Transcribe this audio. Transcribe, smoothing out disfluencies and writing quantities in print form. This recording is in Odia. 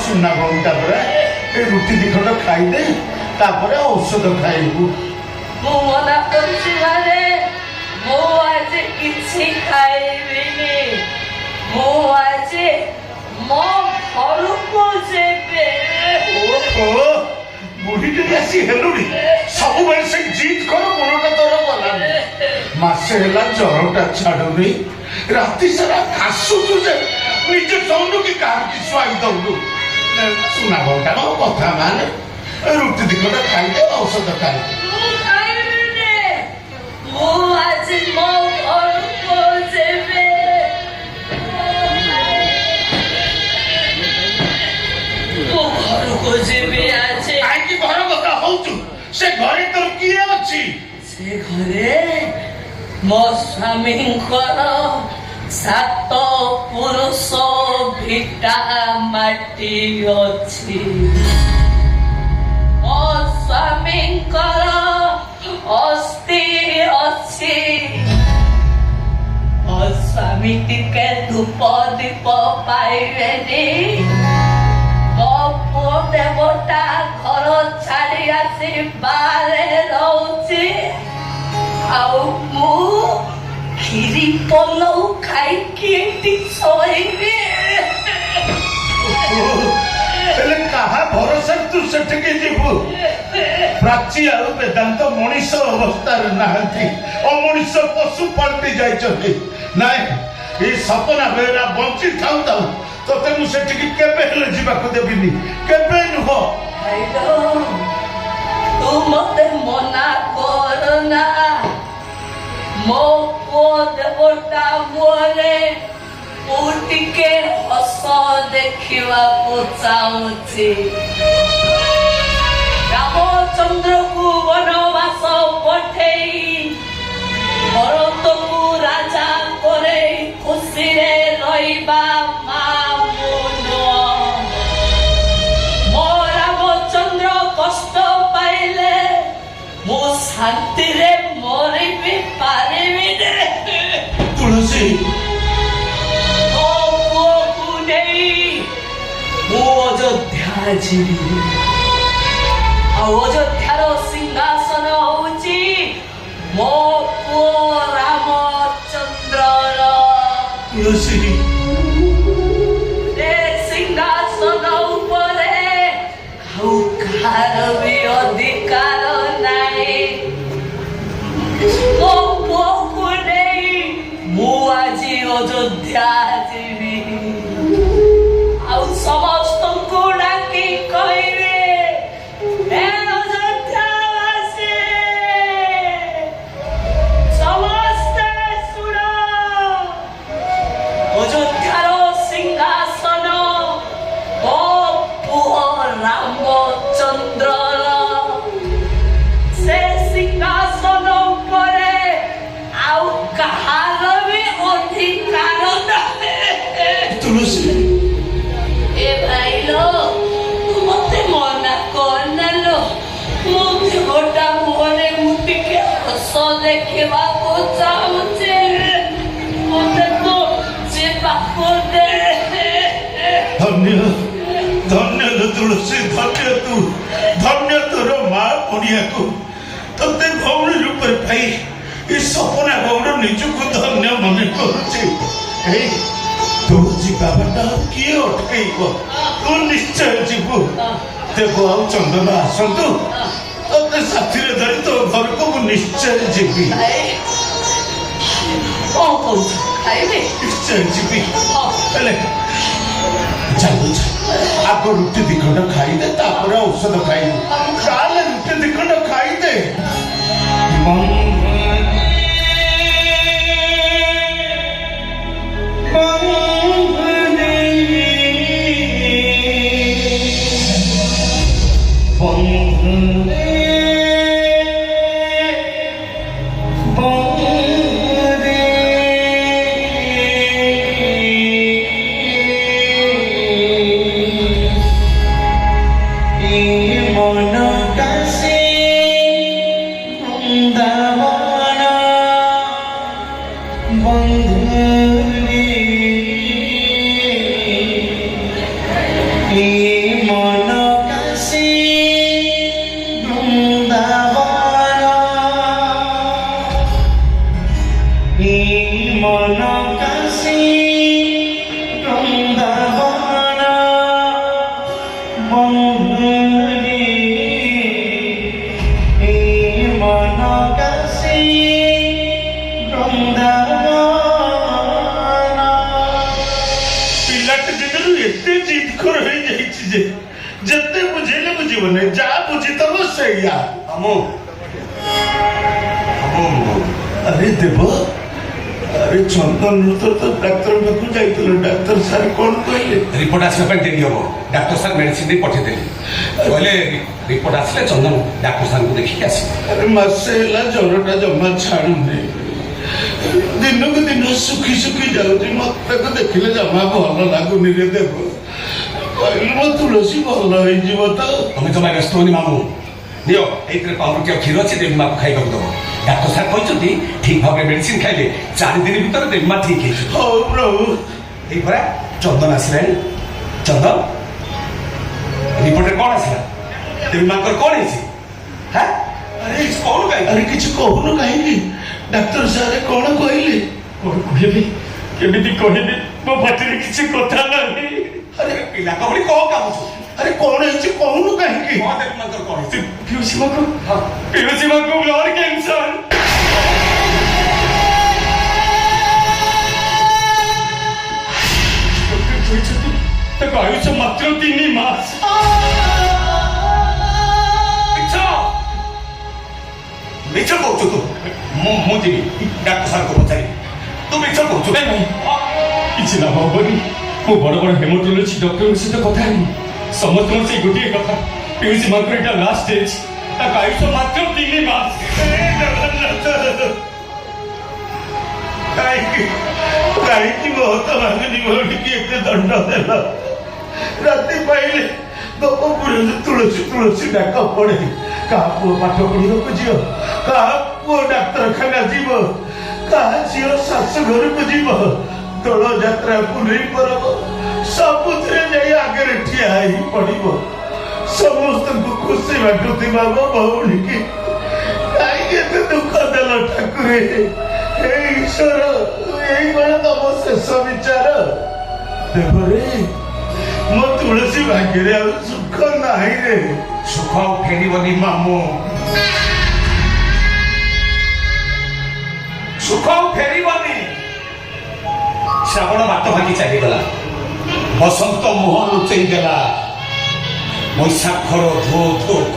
सुना बहुटा परा रुटी दी खंड खाई दे तापरे औषध खाइबू मु मना करछि माने मु आज किछि खाइबिनी मु आज मो घर को जेबे ओ बुढ़ी टे आसी हेलुडी सब बेल से जीत कर मनटा तोर गलानी मासे हेला जरटा छाडुनी राती सारा खासु तुझे निजे सोनु की कार की स्वाई दउलु सुना बहुटा नो कथा माने रुटी दी खंड खाई दे औषध खाई मु खाइबिनी मु आज मो घर को जेबे मो घर को जेबे आज आई की घर कथा होतु से घरे तोर किए अछि से घरे मो स्वामींकर सात पुरुष भिटा माटी अछि मो स्वामींकर अस्थि अछि मो स्वामी टिके धूप दीप पाइबेनी मो पुओ देवता घर छाड़ी आसी बारे रहुछि आउ मु खीरी पलौ खाई के सोइबे हेले कहा भरोसा तू सेठके जीवु प्राची आउ वेदांत मनीष अवस्था नाहंती अमनीष पशु पलटी जाइछथि नाइ ए सपना बेरा बंची थाउ थाउ तोते मु सेठके केबे हेले जीवाको देबिनी केबे नुहो आइलो तू मते मना करना मो पुओ देवता मोरे उटिके हस देखिबाकू चाहुछि रामचंद्र को वनवास पठेई भरतकू राजा करे खुशी रे रहिबा मो रामचंद्र कष्ट पाइले मो शांति रे मरि भी पारिबी तुलसी अयोध्या जीवी अयोध्यार सिंहासन होउची मो पुओ रामचंद्र तुलसी ए सिंहासन उपरे आउ कार भी अधिकार नाही मो पुओ को नहीं मु आजी अयोध्या जीवी आउ समस्त को डाकी कहबे ए अयोध्यावासी समस्त सुनो अयोध्यार सिंहासन ओ पुओ रामचंद्र से सिंहासन उपरे आउ कहार भी अधिकार नाही तुलसी ए भाईलो तू मते मना करना लो मुझे गोटा मोरे मुट्ठी के हस देखिबा को चाहुचे मते तो जे बाको दे धन्य धन्य तुलसी धन्य तोर माँ पड़िया को तते गौरी रूप पाई ये सपना गौर निजको धन्य मन कर तू जीवाटा किए अटकैब तू निश्चय जीवु देखो आ चंदन आसतु ते साथी धरी तो घर को निश्चय जीवी निश्चय जीवी चलो आप रुटी दिखंड खाई दे तापर औषध खाई काले रुटी दिखंड खाई दे মন কাশী বৃন্দাবন মন কাশী বৃন্দাবন বন্ধুরে মন কাশী বৃন্দাবন ପିଲାଟି ଦିନରୁ ଏତେ ଜିଦଖୋର ହେଇଯାଇଛି ଯେ ଯେତେ ବୁଝେଇଲେ ବୁଝିବନି ଯାହା ବୁଝିଥବ ସେଇଆ ଆରେ ଦେବ ଆରେ ଚନ୍ଦନ ତ ଡାକ୍ତର ପାଖକୁ ଯାଇଥିଲ ଡାକ୍ତର ସାର୍ କଣ କହିଲେ ରିପୋର୍ଟ ଆସିବା ପାଇଁ ଡେରି ହବ ଡାକ୍ତର ସାର୍ ମେଡିସିନ ଦେଇ ପଠେଇଦେଲେ କହିଲେ ରିପୋର୍ଟ ଆସିଲେ ଚନ୍ଦନ ଡାକ୍ତର ସାର୍ଙ୍କୁ ଦେଖିକି ଆସିବ ଆରେ ମାସେ ହେଲା ଜ୍ୱରଟା ଜମା ଛାଡୁନି ଦିନକୁ ଦିନ ଶୁଖି ଶୁଖି ଯାଉଛି ମତେ ତାକୁ ଦେଖିଲେ ଜମା ଭଲ ଲାଗୁନି ରେ ଦେବ କହିଲି ମୋ ତୁଳସୀ ଭଲ ହେଇଯିବ ତ ତମେ ଜମା ବ୍ୟସ୍ତ ହଉନି ମାମୁଁ ନିଅ ଏଇଥିରେ ପାଉରୁଟି ଆଉ କ୍ଷୀର ଅଛି ଦେବୀ ମାକୁ ଖାଇବାକୁ ଦବ ଡାକ୍ତର ସାର୍ କହିଛନ୍ତି ଠିକ ଭାବରେ ମେଡିସିନ ଖାଇଲେ 4 ଦିନ ଭିତରେ ଦେବୀ ମା ଠିକ ହେଇଯିବ ହଉ ପ୍ରଭୁ ଏଇ ପରା ଚନ୍ଦନ ଆସିଲାଣି ଚନ୍ଦନ ରିପୋର୍ଟରେ କଣ ଆସିଲା ଦେବୀ ମାଙ୍କର କଣ ହେଇଛି ଆରେ କଣ କାହିଁକି ଆରେ କିଛି କହୁନୁ କାହିଁକି ଡାକ୍ତର ସାର୍ କଣ କହିଲେ କଣ କହିବି କେମିତି କହିବି ମୋ ପାଟିରେ କିଛି କଥା ନାହିଁ ଆରେ ପିଲାଙ୍କ ଭଳି କଣ କାମୁଛୁ ଆରେ କଣ ହେଇଛି କହୁନୁ କାହିଁକି କଣ ଦେବୀ ମାଙ୍କର କଣ ହେଇଛି ପିଉସୀ ମାକୁ ବ୍ଲଡ କ୍ୟାନ୍ସର କହିଛନ୍ତି ତାକୁ ଆୟୁଷ ମାତ୍ର 3 ମାସ ମିଛ କହୁଛୁ ତୁ ମୁଁ ଯିବି ଡାକ୍ତର ସାର୍ଙ୍କୁ ପଚାରିବି ତୁ ମିଛ କହୁଛୁ ନାଇଁ କିଛି ଲାଭ ହବନି ମୁଁ ବଡ ବଡ ହେମୋଟୋଲୋଜି ଡକ୍ଟରଙ୍କ ସହିତ କଥା ହେବି ସମସ୍ତଙ୍କର ସେଇ ଗୋଟିଏ କଥା ପିଉସୀ ମାଙ୍କର ଏଇଟା ଲାଷ୍ଟ ଷ୍ଟେଜ ତାକୁ ଆୟୁଷ ମାତ୍ର 3 ମାସ କାହିଁକି ବହୁତ ଭାଙ୍ଗିନି ଭଉଣୀକି ଏତେ ଦଣ୍ଡ ଦେଲ ରାତି ପାଇଲେ ଗୋପପୁରରେ ତୁଳସୀ ତୁଳସୀ ଡାକ ପଡେ କାହା ପୁଅ ପାଠ ପଢିବାକୁ ଯିବ କାହା ପୁଅ ଡାକ୍ତରଖାନା ଯିବ କାହା ଝିଅ ଶାଶୁ ଘରକୁ ଯିବ ଦୋଳ ଯାତ୍ରା ପୁନେଇ ପରବ ସବୁଥିରେ ଯାଇ ଆଗରେ ଠିଆ ହେଇ ପଡିବ ସମସ୍ତଙ୍କୁ ଖୁସି ବାଟୁଥିବା ମୋ ଭଉଣୀକି କାହିଁକି ଏତେ ଦୁଃଖ ଦେଲ ଠାକୁରେ ହେ ଈଶ୍ୱର ଏଇଭଳିଆ ତମ ଶେଷ ବିଚାର ଦେବରେ ମୋ ତୁଳସୀ ଭାଗ୍ୟରେ ଆଉ ସୁଖ ନାହିଁ ରେ ସୁଖ ଆଉ ଫେରିବନି ମାମୁଁ ସୁଖ ଆଉ ଫେରିବନି ଶ୍ରାବଣ ବାଟ ଭାଙ୍ଗି ଚାଲିଗଲା ବସନ୍ତ ମୁହଁ ଲୁଚେଇ ଦେଲା ବୈଶାଖର ଧୋ ଧୋ